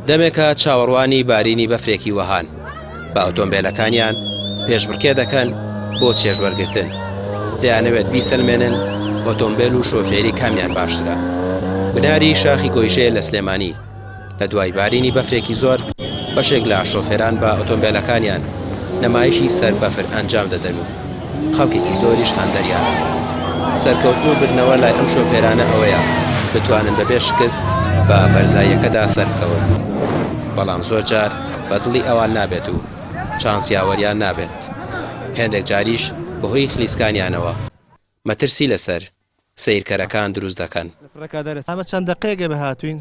دەمێکە چاوەڕوانی بارینی بەفرێکی وەهان بە ئۆتۆمبیلەکانیان پێشبڕکێ دەکەن بۆ چێژوەرگرتن دەیانەوێت بیسەلمێنن ئۆتۆمبیل و شۆفێری کامیان باشترە. بناری شاخی گۆیژەیە لە سلێمانی لە دوای بارینی بەفرێکی زۆر بەشێک لە شۆفێران بە ئۆتۆمبیلەکانیان نەمایشی سەر بەفر ئەنجام دەدەن و خەڵکێکی زۆریش هەندەریانە. سەرکەوتن و برنەوە لای ئەم شۆفێرانە ئەوەیە بتوانن بەبێ شکست بە بەرزاییەکەدا سەرکەون، بەڵام زۆر جار بە دڵی ئەوان نابێت و چانسیاوەریان نابێت. هێندێک جاریش بەهۆی خلیسکانیانەوە مەترسی لەسەر سیرکەرەکان دروست دەکەن. ئەمە چەند دقەیەکە بە هاتوین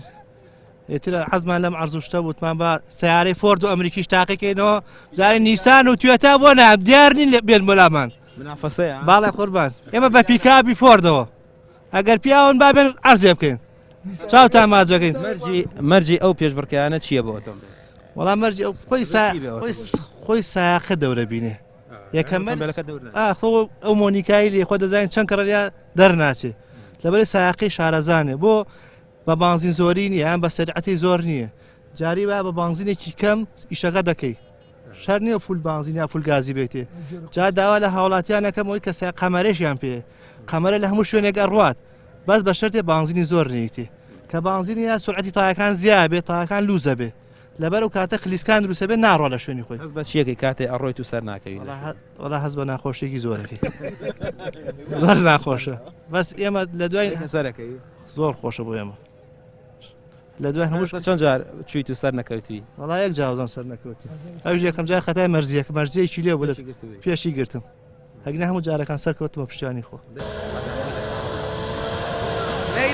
ئێتر حەزمان لەم عەرزوشتە بوتمان بە سەیارەی فۆرد و ئەمریکیش تاقیکەینەوە جارێ نیسان و توێتا بۆ نام دیار نین لە بێن بۆلامان باڵێ قوربان ئێمە بە پیکابی فۆردەوە ئەگەر پیاون بابێن عەرزێ بکەین چاوتان ماجەکەین. مەرجی ئەو پێشبڕکەیانە چییە بۆ ئۆتۆمبیل؟ وەڵام مەرجی خۆی سایاقە دەورە بینێ یەکەم ئەو مۆنیکایی لێ خۆ دەزانین چەند کەڕەلیا دەرناچێ لەبەرەی سایاقی شارەزانێ بۆ بە بانزین زۆری نییە یان بە سەرعەتی زۆر نییە جاری با بە بانزینێکی کەم ئیشەکە دەکەی شەر نییە فول بانزین یا فول گازی بێتێ جا داوا لە هاوڵاتیانەکەمەوەی کە قەمەرەشیان پێ قەمەرە لە هەموو شوێنێک ئەڕوات بەس بە شەرتێ بانزینی زۆر نییتێ کە بانزینی یا سرعەتی تایەکان زیاد بێت تایەکان لوزە بێ لەبەر و کاتە خلیسکان دروستە بێ ناڕۆ لە شوێنی خۆی. هەز بە چیەکەی کاتێ ئەڕۆیت و سەر ناکەوی؟ وەڵا هەز بە ناخۆشێکی زۆرەکەی زۆر ناخۆشە بەس ئێمە لە دوای سەرەکەی زۆر خۆشە بۆ ئێمە لە دوای هەموو چەند جار چویت و سەر نەکەوتی؟ وەڵا یەک جاوزان سەر نەکەوتی ئەوش یەکەم جای خەتای مەرزیەکی لێ بوو پێشی گرتم هەگنە هەموو جارەکان سەرکەوتمە پشتیوانی خۆ.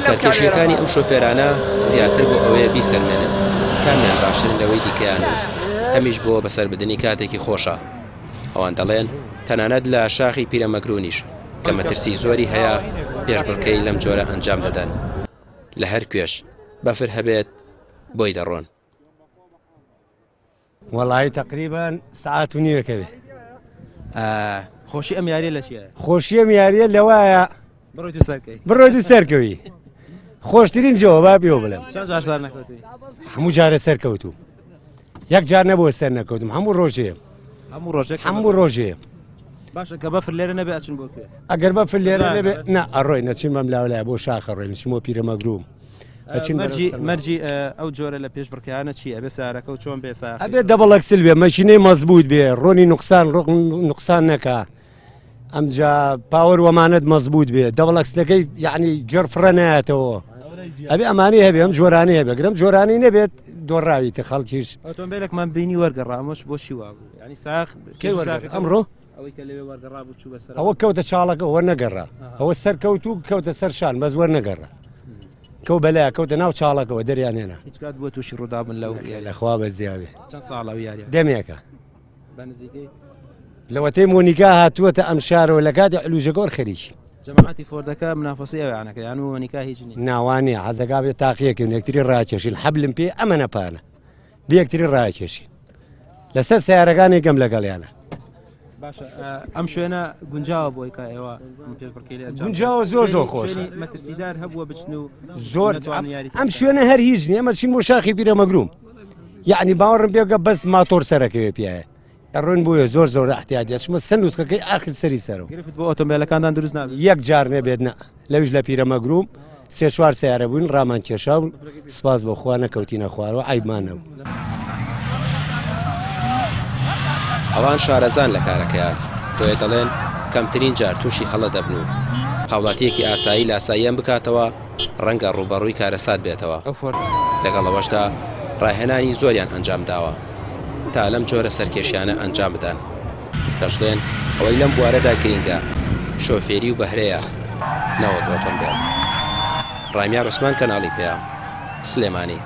سەرکێشیەکانی ئەم شۆفێرانە زیاتر بۆ ئەوەیە بیسەلمێنن کامیان باشترن لەوەی دیکەیان و هەمیش بۆ بەسەربردننی کاتێکی خۆشە. ئەوان دەڵێن تەنانەت لە شاخی پیرەمەگرونیش کە مەترسی زۆری هەیە پێشبڕکەی لەم جۆرە ئەنجام دەدەن لە هەر کوێش بەفر هەبێت بۆی دەڕۆن. وەڵی تقریبان ساعت و نیوەکەوێ. خۆشی ئەم یاریە لە چیە؟ خۆشی ئەم یاریە لەوایە بڕۆیت و سەرکەوی خۆشترین جەوە با پێوە بڵێم. چەند جار سەر نەکەوتی؟ هەموو جارە سەرکەوتوم یەک جار نەبووە سەر نەکەوتم هەموو ڕۆژەیە هەموو ڕۆژەیە. باشە کە بەفر لێرە نەبێ ئەچن بۆ کوێ؟ ئەگەر بەفر لێرە نەبێ نە ئەڕۆی نەچین بەم لاولای بۆ شاخە ڕۆی نچمەوە پیرەمەگروم. مەرجی ئەو جۆرە لە پێشبڕکەیانە چی ئەبێ سارەکە و چۆن بێ ساخ؟ ئەبێ دەبڵەکسل بێ مەشینەی مەزبوط بێ ڕۆنی نوقسان نەکا ئەمجا پاوەر وەمانەت مەزبوط بێ دەبڵەکسلەکەی یعنی جەرفڕە نایەتەوە ئەبێ ئەمانی هەبێ ئەم جۆرانی هەبێ گرم جۆرانی نەبێت دۆڕاویتە خەڵکیش. ئۆتۆمبیلێکمان بینی وەرگەڕا ئەمەش بۆ شی وا بوو ینی ساخ ئەمڕۆ ئەوەی کە لەوێ وەرگەڕا بوو چوو بەسەر ئەوە کەوتە چاڵەکە وەرنەگەڕا ئەوە سەرکەوت و کەوتە سەر شان بەس وەرنەگەڕا کەو بەلای کەوتە ناو چاڵەکەەوە دەریان هێنا هیچ کات بووە تووشی ڕوودابن لەو لەخوا بە زیاوێ. چەند ساڵە یاریە؟ دەمێکە بەنزیکەی لەوەتەی مۆنیکا هاتووەتە ئەم شارەوە لە کاتی علوژەگۆر خەریکی جەماعەتی فۆردەکە منافەسی ئەویانەکە یان و مۆنیکا هیچ نییە ناوانێ حەزەکا بێت تاقیەکەن یەکتری ڕاکێشین حەبلم پێ ئەمە نەپانە بە یەکتری ڕاکێشین لەسەر سیارەکانی گەم لەگەڵیانە. باشە ئەم شوێنە گونجاوە بۆی کا ئێوە پێشبڕکێ گونجاوە زۆر خۆش مەترسیدار هەبووە بچن و زۆر ئەم شوێنە هەر هیچ نیە ئەمە چین بۆ شاخی پیرەمەگروم یعنی باوەڕم پێگە بەس ماتۆر سەرەکەوێ پیاە ئەڕۆین بۆیە زۆر احتیاجە چمە سنووتەکەی آخر سەری سەرەوە گرفت بۆ ئۆتۆمبیلەکاندان دروست نابێت یەک جار نەبێت نە لەویش لە پیرەمەگروم سێ چوار سیارە بووین ڕامان کێشا و سپاس بۆ خوا نەکەوتینە خوارەوە عیبمانەوە. ئەوان شارەزان لە کارەکەیان بۆیە دەڵێن کەمترین جار تووشی هەڵە دەبن و هاوڵاتیەکی ئاسایی لە ئاساییان بکاتەوە ڕەنگە ڕوبەڕووی کارەسات بێتەوە. لەگەڵەوەشدا ڕاهێنانی زۆریان ئەنجام داوە تا لەم جۆرە سەرکێشیانە ئەنجام بدەن. دەشڵێن ئەوەی لەم بوارەدا گرینگە شۆفێری و بەهرەیە نەوەک ئۆتۆمبیل. ڕامیار عوسمان کەناڵی پێیە سلێمانی.